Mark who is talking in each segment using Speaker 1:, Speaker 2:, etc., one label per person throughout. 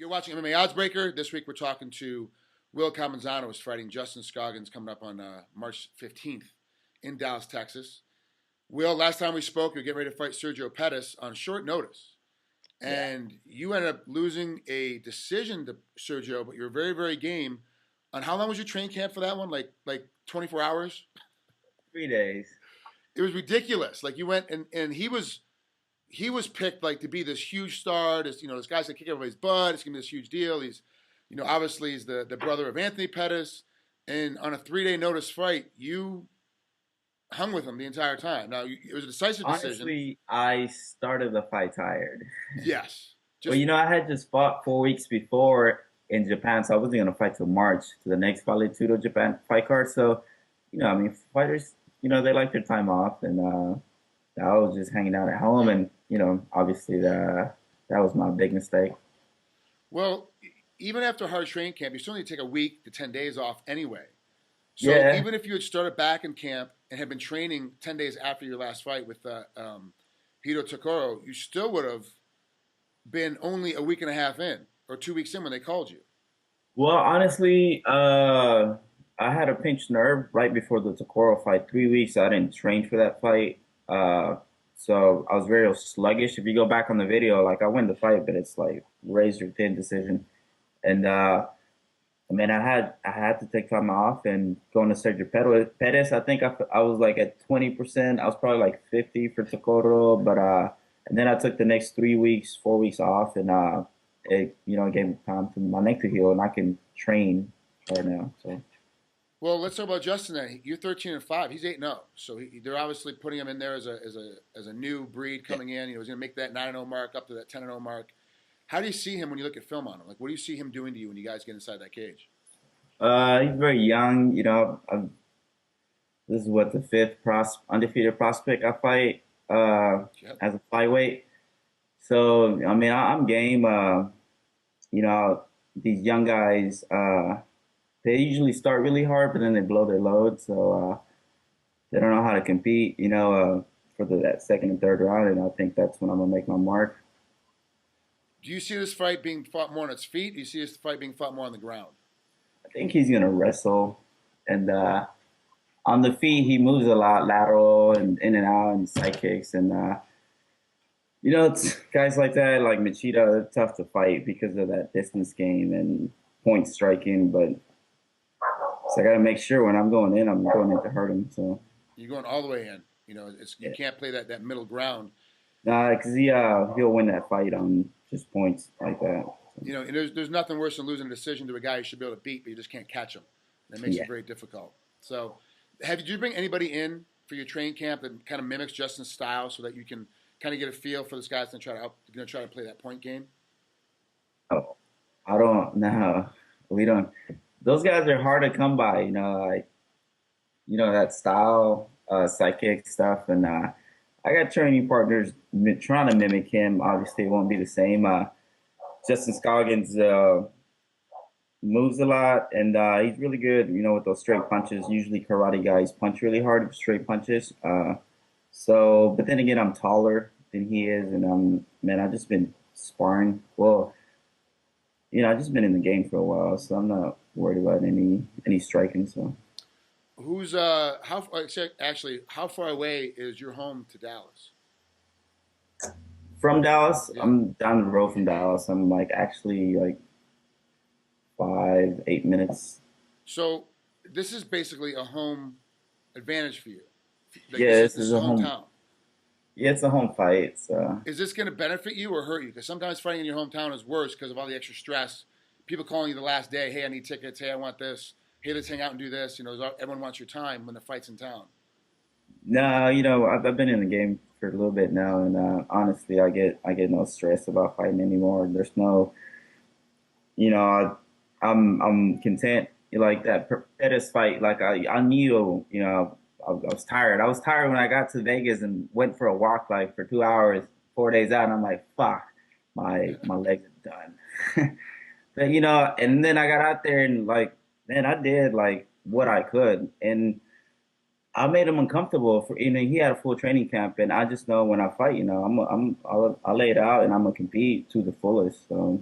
Speaker 1: You're watching MMA Oddsbreaker. This week we're talking to Will Campuzano, who's fighting Justin Scoggins coming up on March 15th in Dallas, Texas. Will, last time we spoke, you were getting ready to fight Sergio Pettis on short notice. And you ended up losing a decision to Sergio, but you're very, very game. On how long was your training camp for that one? Like 24 hours?
Speaker 2: 3 days.
Speaker 1: It was ridiculous. Like you went and he was picked like to be this huge star. This guy's gonna kick everybody's butt. It's gonna be this huge deal. He's obviously he's the brother of Anthony Pettis, and on a 3-day notice fight, you hung with him the entire time. Now it was a decisive decision.
Speaker 2: Honestly, I started the fight tired.
Speaker 1: Yes.
Speaker 2: Well, I had just fought 4 weeks before in Japan, so I wasn't gonna fight till March to the next Vale Tudo Japan fight card. So, fighters, they like their time off, and I was just hanging out at home, and obviously that was my big mistake.
Speaker 1: Well, even after a hard training camp, you still need to take a week to 10 days off anyway. So even if you had started back in camp and had been training 10 days after your last fight with Hito Takoro, you still would have been only a week and a half in or 2 weeks in when they called you.
Speaker 2: Well, honestly, I had a pinched nerve right before the Takoro fight. 3 weeks I didn't train for that fight. So I was very sluggish. If you go back on the video, like I win the fight, but it's like razor thin decision. And I had to take time off and going to Sergio Pettis. I think I was like at 20%. I was probably like 50 for Takoro, but and then I took the next 3 weeks, 4 weeks off, and it gave me time for my neck to heal, and I can train right now. So.
Speaker 1: Well, let's talk about Justin then. You're 13-5. He's 8-0. So they're obviously putting him in there as a new breed coming in. He's going to make that 9-0 mark up to that 10-0 mark. How do you see him when you look at film on him? Like, what do you see him doing to you when you guys get inside that cage?
Speaker 2: He's very young. This is what the fifth undefeated prospect I fight as a flyweight. So I'm game. These young guys. They usually start really hard, but then they blow their load, so they don't know how to compete, for that second and third round, and I think that's when I'm going to make my mark.
Speaker 1: Do you see this fight being fought more on its feet? Do you see this fight being fought more on the ground?
Speaker 2: I think he's going to wrestle, and on the feet, he moves a lot, lateral and in and out and side kicks, and, it's guys like that, like Machida, they're tough to fight because of that distance game and point striking, but... So I got to make sure when I'm going in to hurt him. So
Speaker 1: you're going all the way in. You can't play that middle ground.
Speaker 2: Nah, because he'll win that fight on just points like that.
Speaker 1: So. And there's nothing worse than losing a decision to a guy you should be able to beat, but you just can't catch him. That makes it very difficult. So, did you bring anybody in for your training camp that kind of mimics Justin's style, so that you can kind of get a feel for this guy's going to try to play that point game?
Speaker 2: Oh, I don't know. We don't. Those guys are hard to come by, that style, psychic stuff. And I got training partners trying to mimic him. Obviously, it won't be the same. Justin Scoggins moves a lot, and he's really good, with those straight punches. Usually karate guys punch really hard with straight punches. But then again, I'm taller than he is, and I've just been sparring. Well, I've just been in the game for a while, so I'm not worried about any striking. So,
Speaker 1: how far away is your home to Dallas?
Speaker 2: From Dallas, yeah. I'm down the road from Dallas. I'm actually 5-8 minutes.
Speaker 1: So this is basically a home advantage for you.
Speaker 2: This is a hometown. Yeah, it's a home fight. So.
Speaker 1: Is this going to benefit you or hurt you? Because sometimes fighting in your hometown is worse because of all the extra stress. People calling you the last day, hey, I need tickets. Hey, I want this. Hey, let's hang out and do this. Everyone wants your time when the fight's in town.
Speaker 2: No, I've been in the game for a little bit now, and honestly, I get no stress about fighting anymore. There's no, I'm content. Like that Pettis fight, I knew, I was tired. I was tired when I got to Vegas and went for a walk for 2 hours, 4 days out, and I'm like, fuck, my legs are done. But and then I got out there and man, I did what I could, and I made him uncomfortable. He had a full training camp, and I just know when I fight, I'll lay it out and I'm gonna compete to the fullest. So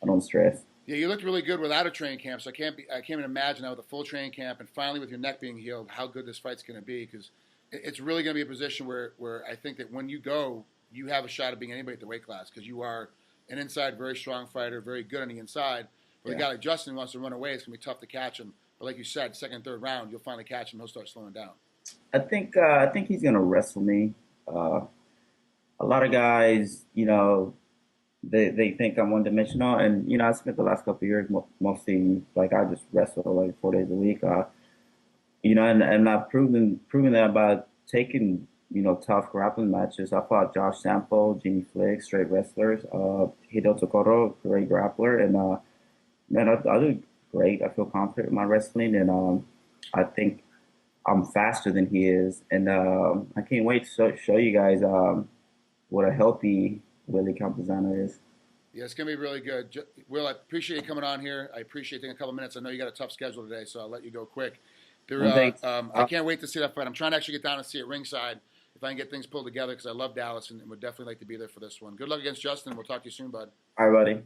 Speaker 2: I don't own stress.
Speaker 1: Yeah, you looked really good without a training camp, so I can't even imagine now with a full training camp and finally with your neck being healed, how good this fight's going to be because it's really going to be a position where I think that when you go, you have a shot of being anybody at the weight class because you are an inside very strong fighter, very good on the inside. But a guy like Justin who wants to run away, it's going to be tough to catch him. But like you said, second, third round, you'll finally catch him. He'll start slowing down.
Speaker 2: I think he's gonna wrestle me. Uh, a lot of guys, they think I'm one dimensional, and I spent the last couple of years mostly like I just wrestle like 4 days a week. And I've proven that by taking tough grappling matches. I fought Josh Sample, Jimmy Flick, straight wrestlers. Hideo Tokoro, great grappler, and man, I do great. I feel confident in my wrestling, and I think I'm faster than he is, and I can't wait to show you guys what a healthy Willie Campuzano is.
Speaker 1: Yeah, it's going to be really good. Will, I appreciate you coming on here. I appreciate taking a couple minutes. I know you got a tough schedule today, so I'll let you go quick.
Speaker 2: And thanks.
Speaker 1: I can't wait to see that fight. I'm trying to actually get down and see it ringside if I can get things pulled together because I love Dallas and would definitely like to be there for this one. Good luck against Justin. We'll talk to you soon, bud.
Speaker 2: All right, buddy.